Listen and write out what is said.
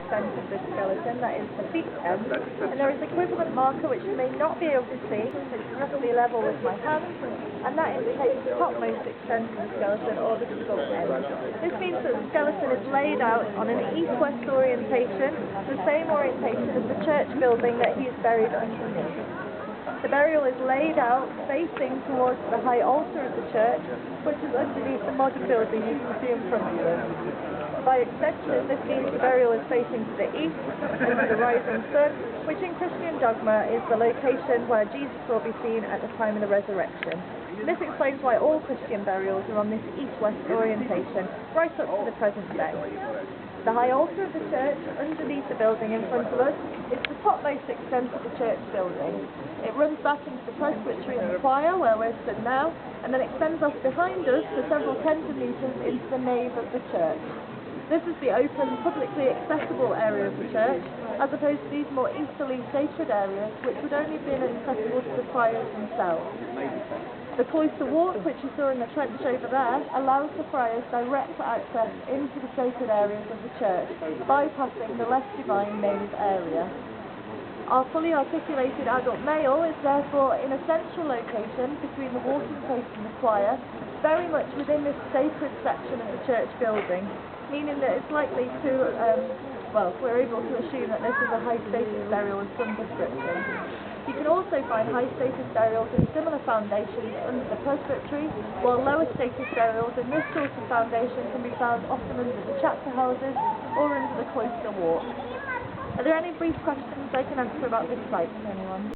extent of the skeleton, that is the feet end, and there is equivalent marker which you may not be able to see, it's roughly level with my hand, and that indicates the topmost extent of the skeleton or the skull end. This means that the skeleton is laid out on an east-west orientation, the same orientation as the church building that he is buried underneath. The burial is laid out facing towards the high altar of the church, which is underneath the modern building you can see in front of us. By extension, this means the burial is facing to the east, under the rising sun, which in Christian dogma is the location where Jesus will be seen at the time of the resurrection. This explains why all Christian burials are on this east-west orientation, right up to the present day. The high altar of the church, underneath the building in front of us, is the topmost extent of the church building. It runs back into the presbytery and the choir, where we're stood now, and then extends off behind us for several tens of metres into the nave of the church. This is the open, publicly accessible area of the church, as opposed to these more easterly sacred areas, which would only have been accessible to the friars themselves. The cloister walk, which you saw in the trench over there, allows the friars direct access into the sacred areas of the church, bypassing the less divine nave area. Our fully articulated adult male is therefore in a central location between the walking post and the choir, very much within this sacred section of the church building, meaning that it's likely to, we're able to assume that this is a high status burial of some description. You can also find high status burials in similar foundations under the presbytery, while lower status burials in this sort of foundation can be found often under the chapter houses or under the cloister walk. Are there any brief questions I can answer about this site from anyone?